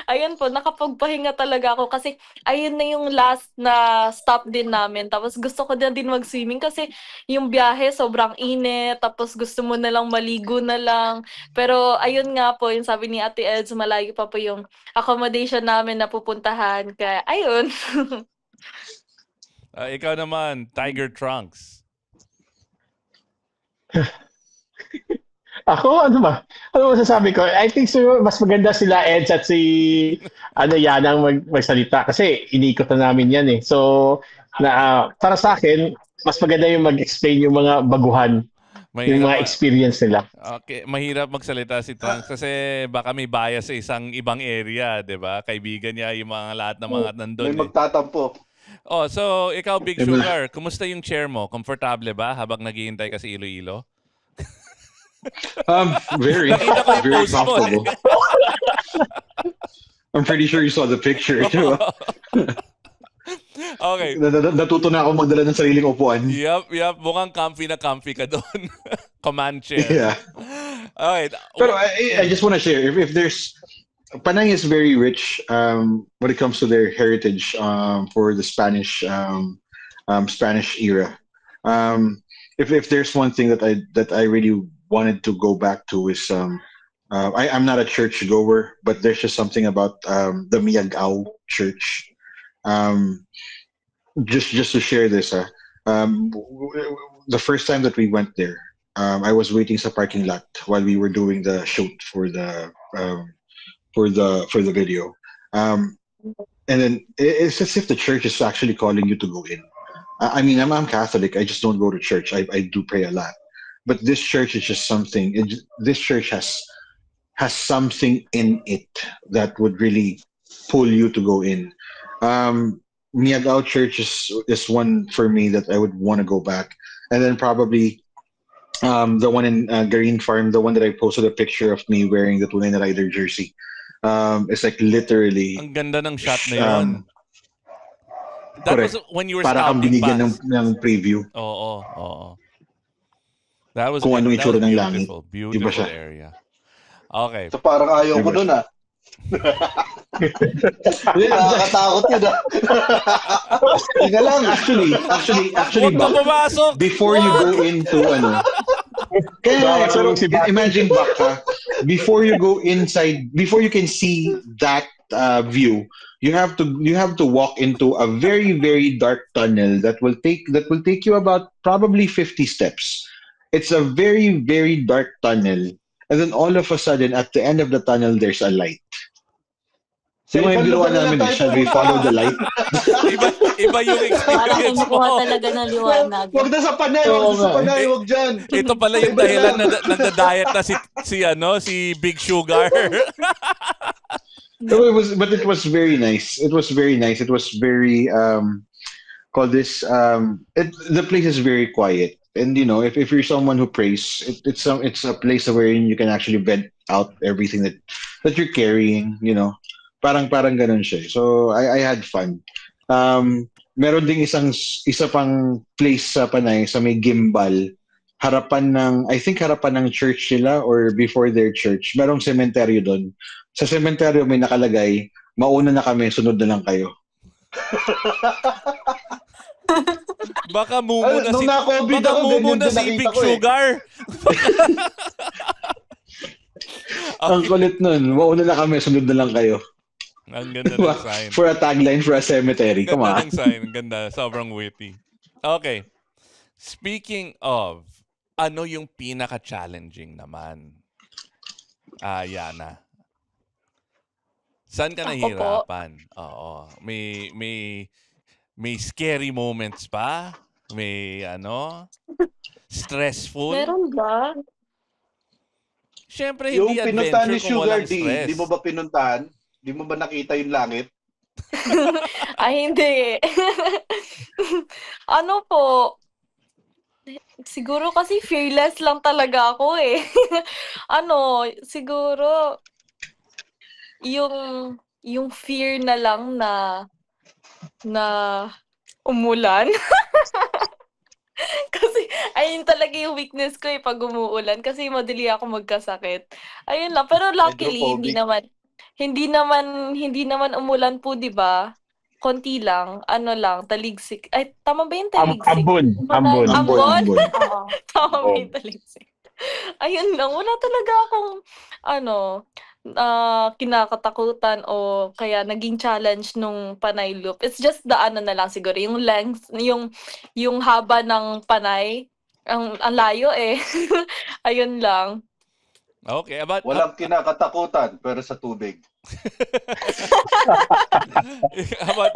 Ayun po, nakapagpahinga talaga ako kasi ayun na yung last na stop din namin. Tapos gusto ko na din mag-swimming kasi yung biyahe sobrang init, tapos gusto mo na lang maligo na lang. Pero ayun nga po, yung sabi ni Ate Eds, malayo pa po yung accommodation namin na pupuntahan. Kaya ayun. Ikaw naman, Tiger Trunks. Ako, ano ba? Ano masasabi ko? I think mas maganda sila Eds at si yan ang magsalita kasi inikot na namin yan eh. So, para sa akin, mas maganda yung mag-explain yung mga baguhan, yung mga experience nila. Okay, mahirap magsalita si Trunks kasi baka may bias sa isang ibang area, 'di ba? Kaibigan niya yung mga lahat ng mga nandun. May magtatampo. Oh, so ikaw Big Sugar, kumusta yung chair mo? Komportable ba habang naghihintay ka sa Iloilo? Very comfortable. I'm pretty sure you saw the picture. Okay. Natuto na ako magdala ng sariling upuan. Yup. Mukhang comfy na comfy ka doon. Command chair. Yeah. Okay. Pero I just want to share, if there's, Panay is very rich when it comes to their heritage for the Spanish Spanish era. If there's one thing that I really wanted to go back to is I'm not a church goer, but there's just something about the Miagao Church. Just to share this, the first time that we went there, I was waiting sa parking lot while we were doing the shoot for the video, and then it's as if the church is actually calling you to go in. I mean, I'm Catholic. I just don't go to church. I do pray a lot, but this church is just something. This church has something in it that would really pull you to go in. Miagao Church is one for me that I would want to go back, and then probably the one in Green Farm, the one that I posted a picture of me wearing the Tunay na Rider jersey. It's like literally. Ang ganda ng shot na yun. That correct. was when you were para kang scouting binigyan pass. ng preview. Oo. That was Kung anong itsura ng langit. Beautiful Iba siya. area. Okay. So parang ayaw ko nun Nakakatakot yun Hindi lang. Actually, Huwag ka pumasok! before you go into kaya imagine back before you go inside, before you can see that view, you have to walk into a very, very dark tunnel that will take you about probably 50 steps. It's a very, very dark tunnel, and then all of a sudden at the end of the tunnel there's a light. So yung biruan namin, shall we follow the light? Iba yung Parang experience kumukuha mo. talaga ng liwanag. Huwag na sa panay, huwag dyan. Ito pala yung dahilan na nagda-diet na si Big Sugar. No, it was very nice. It was very nice. It was very the place is very quiet. And if you're someone who prays, it's a place where you can actually vent out everything that you're carrying, Parang ganun siya. So I had fun. Meron ding isa pang place sa Panay sa may Gimbal, harapan ng church nila or before their church. Merong cementerio doon. Sa cementerio may nakalagay, mauna na kami, sunod na lang kayo. Baka mumu na si Big nakita ko, Sugar. Ang kulit nun. Mauna na kami, sunod na lang kayo. Ang ganda ng sign. For a tagline for a cemetery. Come Ganda on. ng sign. Ganda. Sobrang witty. Okay. Speaking of, ano yung pinaka-challenging naman? Yana. Saan ka Ako po. nahihirapan? Oo. May scary moments ba? May stressful? Meron ba? Siyempre, Yung hindi pinuntahan adventure ni kung Sugar walang D, stress. di mo ba pinuntahan? Di mo ba nakita yung langit? Ay, hindi. Ano po? Siguro kasi fearless lang talaga ako eh. Siguro yung fear na lang na umulan. Kasi ayun talaga yung weakness ko pag umuulan kasi madali ako magkasakit. Ayun lang, pero luckily hindi naman umulan po, 'di ba? Konti lang, taligsik. Ay, tama ba yung taligsik? Ambon. Ambon? Oo. Tama ba yung taligsik? Ayun lang, wala talaga akong kinakatakutan o kaya naging challenge nung Panay Loop. It's just the na lang siguro, yung length, yung haba ng Panay, ang layo eh. Ayun lang. Okay, about Walang kinakatakutan, pero sa tubig. about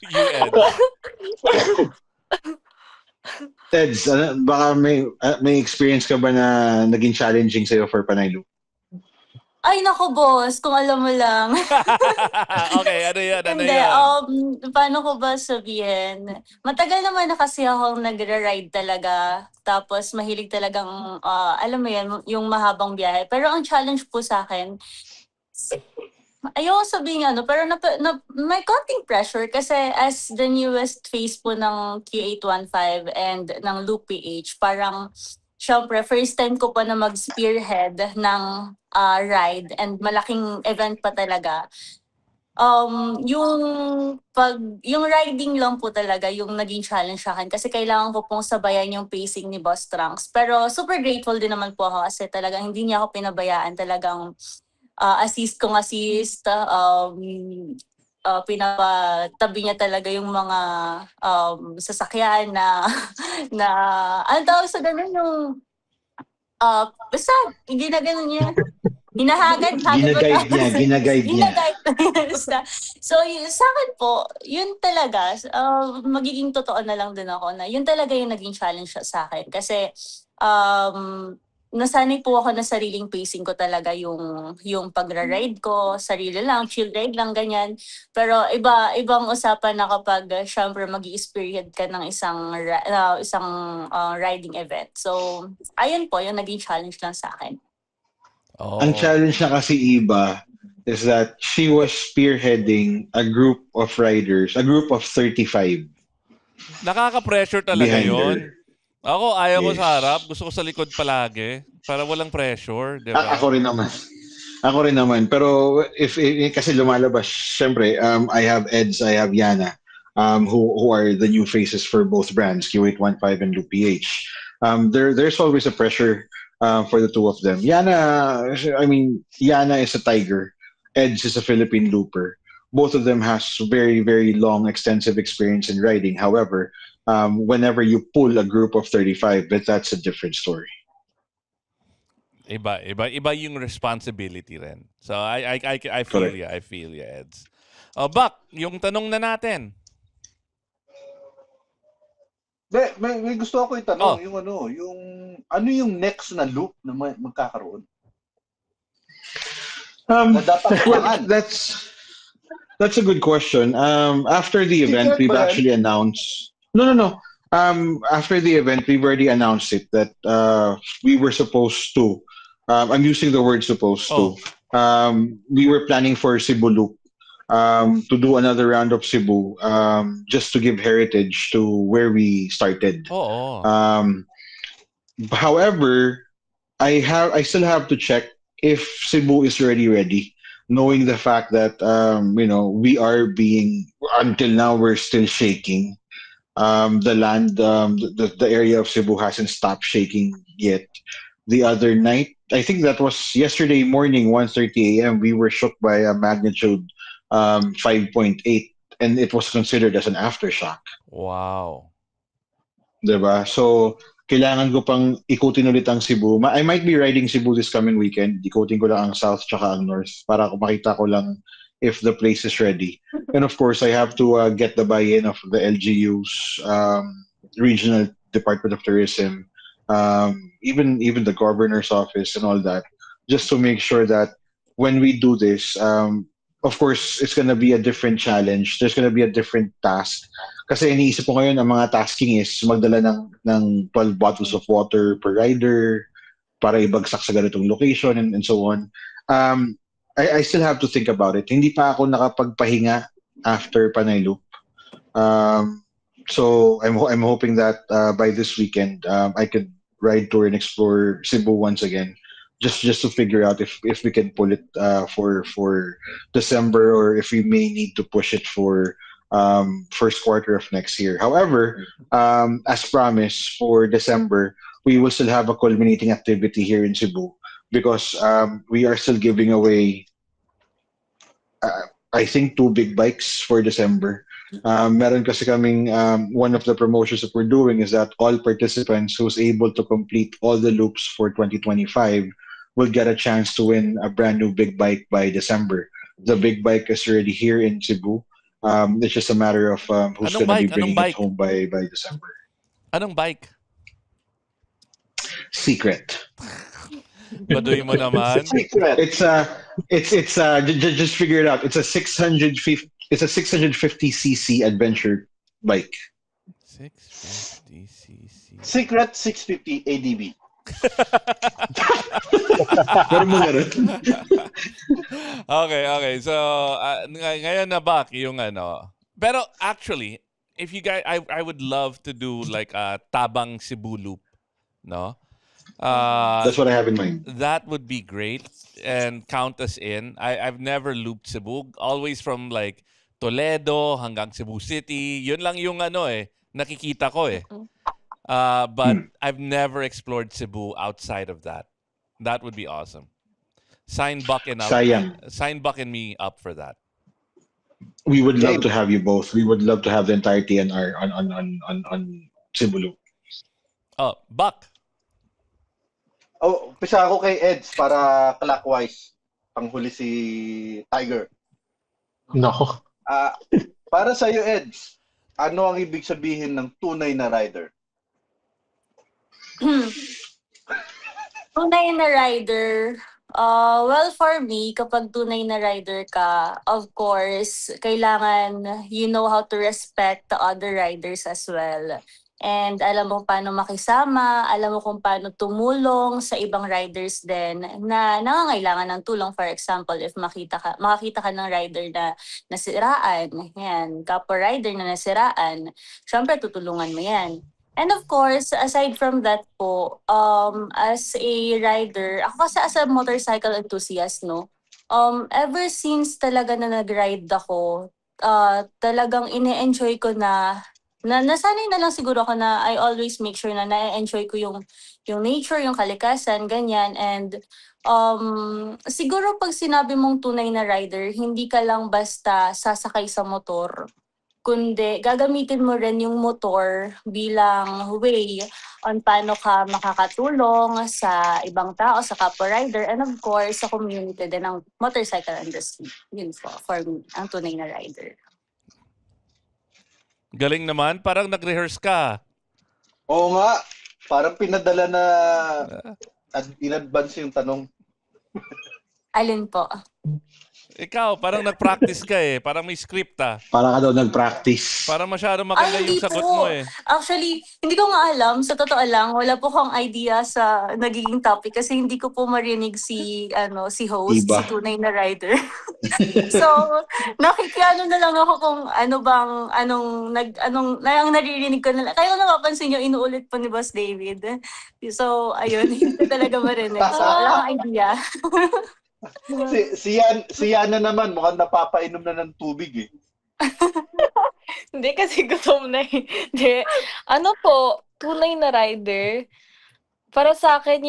you, Ed? Teds, baka may experience ka ba na naging challenging sa'yo for Panay Loop? Ay, naku, boss, kung alam mo lang. Okay, ano yan? Hindi, paano ko ba sabihin? Matagal naman na kasi akong nagra-ride talaga. Tapos mahilig talagang, alam mo yan, yung mahabang biyahe. Pero ang challenge po sa akin, ayoko sabihin pero may konting pressure kasi as the newest phase po ng Q815 and ng Loop PH, parang syempre first time ko pa na mag-spearhead ng ride and malaking event pa talaga. Yung riding lang po talaga yung naging challenge sa akin kasi kailangan ko pong sabayan yung pacing ni Boss Trunks. Pero super grateful din naman po ako kasi talagang hindi niya ako pinabayaan, talagang assist, pinapatabi niya talaga yung mga sasakyan na ano tawag sa ganun, yung basta ginaganon niya. Ginaguide niya. Basta. So, sa akin po, yun talaga, magiging totoo na lang din ako na yun talaga yung naging challenge sa akin. Kasi, nasanay po ako na sariling pacing ko talaga yung pagra-ride ko, sarili lang, chill ride lang, ganyan. Pero ibang usapan na kapag syempre mag-i-experience ka ng isang riding event. So, ayun po, yung naging challenge lang sa akin. Oh. Ang challenge na kasi Iba is that she was spearheading a group of riders, a group of 35. Nakaka-pressure talaga Behind yun. her. Ako, ayaw ko Yes. sa harap. Gusto ko sa likod palagi. Para walang pressure, di ba? Ako rin naman. Pero if kasi lumalabas, syempre, I have Eds, I have Yana, who are the new faces for both brands, Q815 and Loop PH. There's always a pressure for the two of them. Yana is a tiger. Eds is a Philippine looper. Both of them has very, very long, extensive experience in riding. However, whenever you pull a group of 35, but that's a different story. Iba yung responsibility rin. So I feel you. I feel you, Eds. Bak, yung tanong na natin. May gusto ako itanong, yung next na loop na magkakaroon? Na dapat kailangan. That's a good question. After the event, we've actually announced. No. After the event, we've already announced it that we were supposed to. I'm using the word supposed to. We were planning for Cebu Loop to do another round of Cebu, just to give heritage to where we started. However, I still have to check if Cebu is already ready, knowing the fact that we are being, until now we're still shaking. The land, the area of Cebu hasn't stopped shaking yet. the other night. I think that was yesterday morning, 1:30 a.m. We were shook by a magnitude 5.8, and it was considered as an aftershock. Wow. Diba? So, kailangan ko pang ikutin ulit ang Cebu. I might be riding Cebu this coming weekend. Ikutin ko lang ang south tsaka ang north para makita ko lang if the place is ready. And of course, I have to get the buy-in of the LGUs, regional Department of Tourism, even the governor's office and all that, just to make sure that when we do this, of course, it's gonna be a different challenge. There's gonna be a different task. Kasi iniisip ko ngayon, ang mga tasking is magdala ng 12 bottles of water per rider para ibagsak sa ganitong location and so on. I still have to think about it. Hindi pa ako nakapagpahinga after Panay Loop. So I'm hoping that by this weekend I could ride tour and explore Cebu once again, just to figure out if we can pull it for December, or if we may need to push it for first quarter of next year. However, as promised, for December we will still have a culminating activity here in Cebu, because we are still giving away I think 2 big bikes for December. Meron kasi kaming one of the promotions that we're doing is that all participants who's able to complete all the loops for 2025 will get a chance to win a brand new big bike by December. The big bike is already here in Cebu. It's just a matter of who's going to be bringing it home by December. Anong bike? Secret. Baduy mo naman. Just figure it out. It's a 650cc adventure bike. 650cc. Secret 650 ADB. Okay. So, ngayon na back yung ano. Pero actually, if you guys, I would love to do like a Tabang Cebu loop, no? That's what I have in mind. That would be great, and count us in. I've never looped Cebu. Always from like Toledo hanggang Cebu City. Yun lang yung ano nakikita ko . But I've never explored Cebu outside of that. That would be awesome. Sign Buck and me up for that. We would love to have you both. We would love to have the entirety on Cebu Loop. Oh, Buck. Oh, pisa ako kay Eds para clockwise. Panghuli si Tiger. No. Para sa iyo, Eds, ano ang ibig sabihin ng tunay na rider? Tunay na rider, well, for me, kapag tunay na rider ka, of course, kailangan you know how to respect the other riders as well. And alam mo paano makisama, alam mo kung paano tumulong sa ibang riders din na nangangailangan ng tulong. For example, if makakita ka ng rider na nasiraan, yan, kapwa rider na nasiraan, syempre tutulungan mo yan. And of course, aside from that po, as a rider, ako kasi as a motorcycle enthusiast, no, ever since talaga na nag-ride ako, talagang ine-enjoy ko na nasanay na lang siguro ako na I always make sure na na-enjoy ko yung nature, yung kalikasan, ganyan. And siguro pag sinabi mong tunay na rider, hindi ka lang basta sasakay sa motor, kundi gagamitin mo rin yung motor bilang way on paano ka makakatulong sa ibang tao, sa kapwa rider, and of course, sa community din ng motorcycle industry. Yun po, for me, ang tunay na rider. Galing naman, parang nag-rehearse ka. Oo nga, parang pinadala na in advance yung tanong. Alin po? Ikaw, parang nag-practice ka parang may script Parang ka daw nag-practice. Parang masyado maganda yung sagot mo Actually, hindi ko nga alam. Sa totoo lang, wala po akong idea sa nagiging topic kasi hindi ko po marinig si host, si tunay na rider. So, nakikiano na lang ako kung anong naririnig ko na lang. Kaya kung napapansin nyo, inuulit po ni Boss David. So, ayun, hindi ko talaga marinig. So, wala akong idea. Si Yana naman, mukhang napapainom na ng tubig Hindi kasi gutom na Hindi. Ano po, tunay na rider, Para sa akin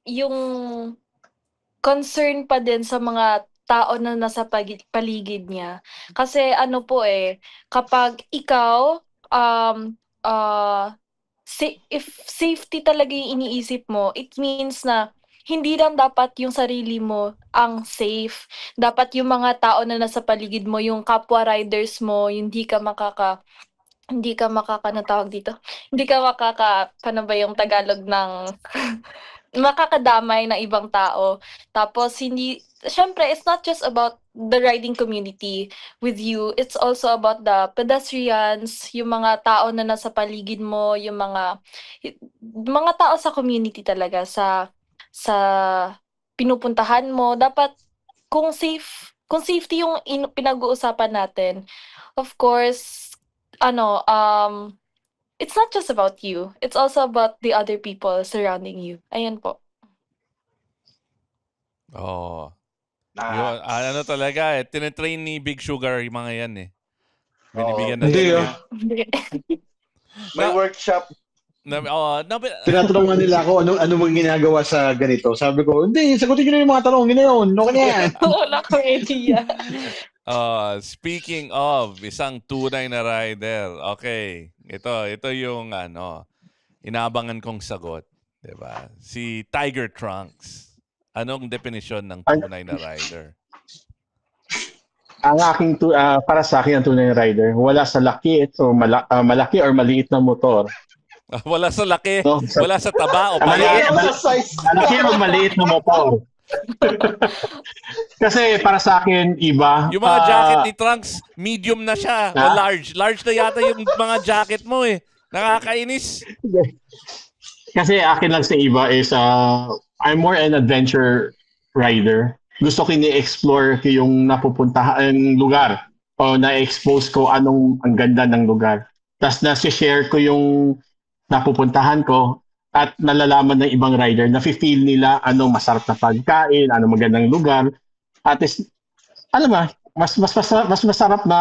yung concern pa din sa mga tao na nasa paligid niya. Kasi ano po kapag ikaw, if safety talaga yung iniisip mo, it means na hindi lang dapat yung sarili mo ang safe. Dapat yung mga tao na nasa paligid mo, yung kapwa riders mo, hindi ka anong tawag dito? Hindi ka paano ba yung Tagalog ng makakadamay ng ibang tao. Tapos syempre, it's not just about the riding community with you. It's also about the pedestrians, yung mga tao na nasa paligid mo, yung mga tao sa community talaga, sa pinupuntahan mo. Dapat kung safety yung pinag-uusapan natin, of course, it's not just about you. It's also about the other people surrounding you. Ayan po. Oh. Yun, ano talaga tinitrain ni Big Sugar yung mga yan Binibigyan na Hindi skill. May workshop. Tinatanungan nila ako ano mong ginagawa sa ganito. Sabi ko, hindi, sagutin nyo na yung mga tanong. Ginayon, okay na yan. Wala akong idea. Speaking of isang tunay na rider. Okay. Ito yung inaabangan kong sagot, 'di ba? Si Tiger Trunks. Anong definition ng tunay na rider? Ang aking para sa akin ang tunay na rider, wala sa laki o malaki or maliit na motor. Wala sa laki, No, wala sa taba o Maliit, payat. malaki o maliit na motor. Kasi para sa akin, iba. Yung mga jacket ni Trunks, medium na siya o large. Large na yata yung mga jacket mo Nakakainis. Kasi akin lang sa iba is I'm more an adventure rider. Gusto ko ni-explore ko yung napupuntahan lugar o na-expose ko ang ganda ng lugar. Tapos na-share ko yung napupuntahan ko at nalalaman ng ibang rider na feel nila anong masarap na pagkain, anong magandang lugar. At is, alam mo, mas masarap na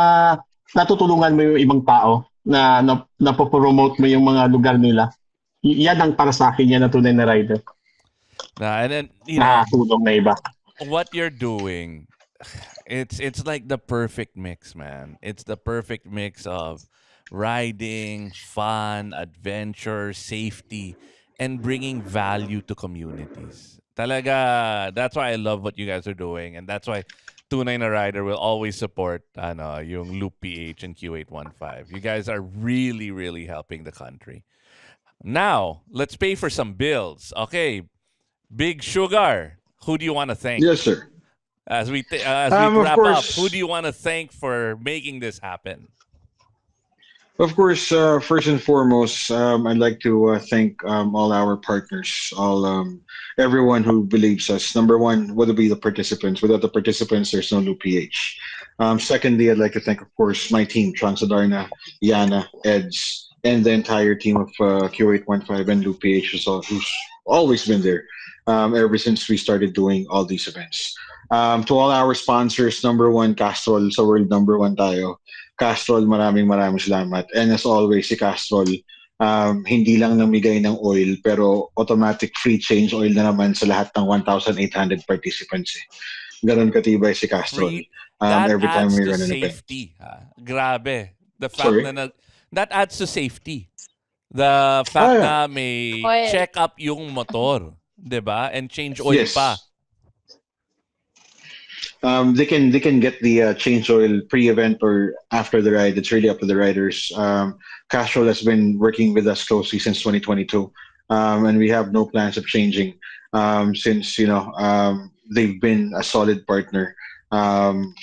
natutulungan mo yung ibang tao na napopromote mo yung mga lugar nila. Yan ang para sa akin yan na tunay na rider. And then, Nakatulong na iba. What you're doing, it's like the perfect mix, man. It's the perfect mix of riding, fun, adventure, safety, and bringing value to communities. Talaga, that's why I love what you guys are doing, and that's why Tunay na Rider will always support yung Loop PH and Q815. You guys are really, really helping the country. Now, let's pay for some bills. Okay, Big Sugar, who do you want to thank? Yes, sir. As we wrap course. up, who do you want to thank for making this happen? Of course, first and foremost, I'd like to thank all our partners, everyone who believes us. Number one would be the participants. Without the participants, there's no new PH. Secondly, I'd like to thank, of course, my team, Transadarna, Yana, Eds, and the entire team of Q815 and Loop PH, who's always been there ever since we started doing all these events. To all our sponsors, number one, Castrol, sa world number one tayo. Castrol, maraming salamat. And as always, si Castrol, hindi lang namigay ng oil, pero automatic free change oil na naman sa lahat ng 1,800 participants. Ganon katibay si Castrol. Every time we run an event. Safety. Grabe. The fact that adds to safety. The fact na may check up yung motor, 'di ba? And change oil pa. They can get the change oil pre-event or after the ride. It's really up to the riders. Castrol has been working with us closely since 2022, and we have no plans of changing since they've been a solid partner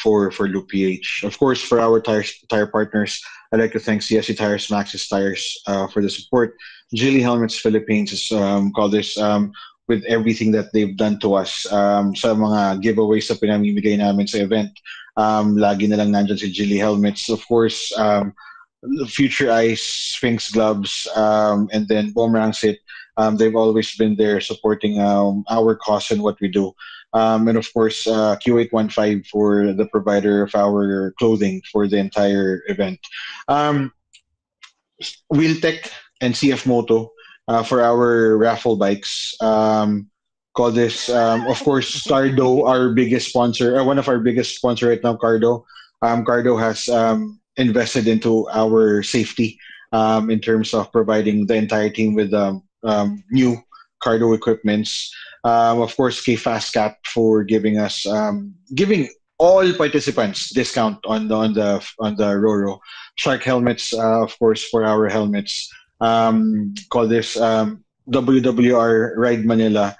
for Loop PH. Of course, for our tire partners, I'd like to thank CSC Tires, Maxxis Tires for the support. Geely Helmets Philippines has called this. With everything that they've done to us sa mga giveaways na pinamimigay namin sa event. Lagi na lang nandyan si Geely Helmets. Of course, Future Ice, Sphinx Gloves, and then Boomerang Sit. They've always been there supporting our cause and what we do. And of course, Q815 for the provider of our clothing for the entire event. Wheeltech and CF Moto, for our raffle bikes. Call this, of course, Cardo, our biggest sponsor, one of our biggest sponsor right now, Cardo. Cardo has invested into our safety in terms of providing the entire team with new Cardo equipments. Of course, K Fastcat for giving all participants discount on the Roro. Shark helmets, of course, for our helmets. Call this WWR Ride Manila.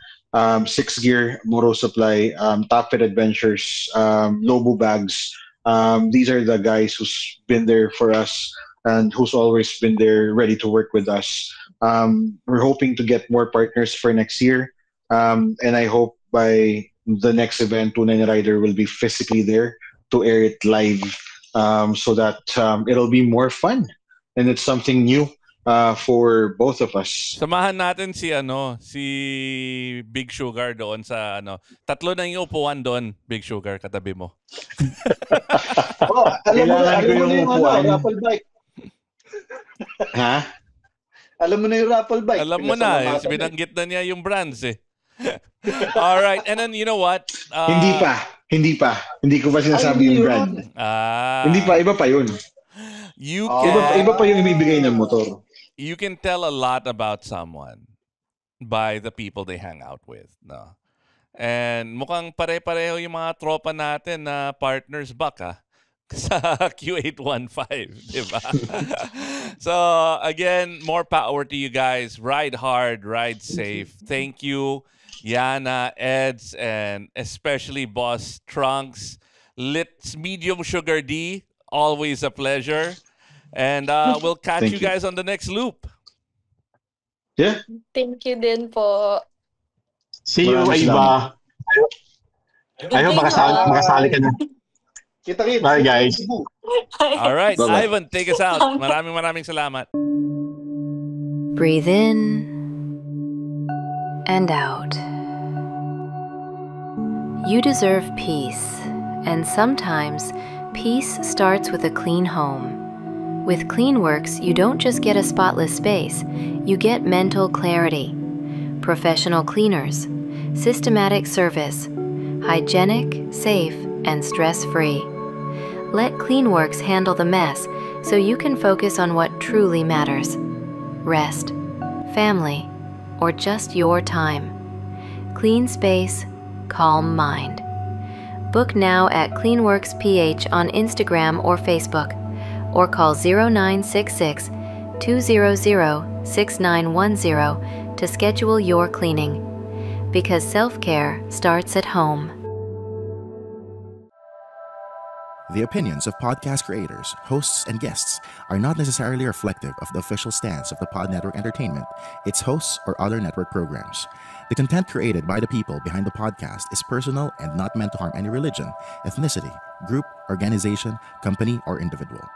Six Gear, Moro Supply, Top Fit Adventures, Lobo Bags. These are the guys who's been there for us and who's always been there ready to work with us. We're hoping to get more partners for next year. And I hope by the next event, Tunay na Rider will be physically there to air it live so that it'll be more fun. And it's something new for both of us. Samahan natin si Big Sugar doon sa tatlo na yung upuan doon, Big Sugar, katabi mo. Alam mo na yung raffle bike. Ha? Alam mo na yung raffle bike. Alam mo na, binanggit na niya yung brands eh. All right, and then you know what? Hindi pa. Hindi ko pa sinasabi yung brand. Hindi pa, iba pa yun. Iba pa yung ibibigay ng motor. You can tell a lot about someone by the people they hang out with, no? And mukhang pare-pareho yung mga tropa natin na partners back sa Q815, di ba? So, again, more power to you guys. Ride hard, ride safe. Thank you, Yana, Eds, and especially Boss Trunks. Medium Sugar D, always a pleasure. And we'll catch you guys on the next loop. Yeah. Thank you din po. See you, Iba. I hope makasali ka na. Kita-kits. Bye, guys. All right, Bye-bye. Ivan, take us out. Maraming salamat. Breathe in and out. You deserve peace, and sometimes peace starts with a clean home. With CleanWorks, you don't just get a spotless space, you get mental clarity. Professional cleaners, systematic service, hygienic, safe, and stress-free. Let CleanWorks handle the mess so you can focus on what truly matters. Rest, family, or just your time. Clean space, calm mind. Book now at CleanWorks PH on Instagram or Facebook, or call 0966 200 6910 to schedule your cleaning. Because self-care starts at home. The opinions of podcast creators, hosts, and guests are not necessarily reflective of the official stance of the Pod Network Entertainment, its hosts, or other network programs. The content created by the people behind the podcast is personal and not meant to harm any religion, ethnicity, group, organization, company, or individual.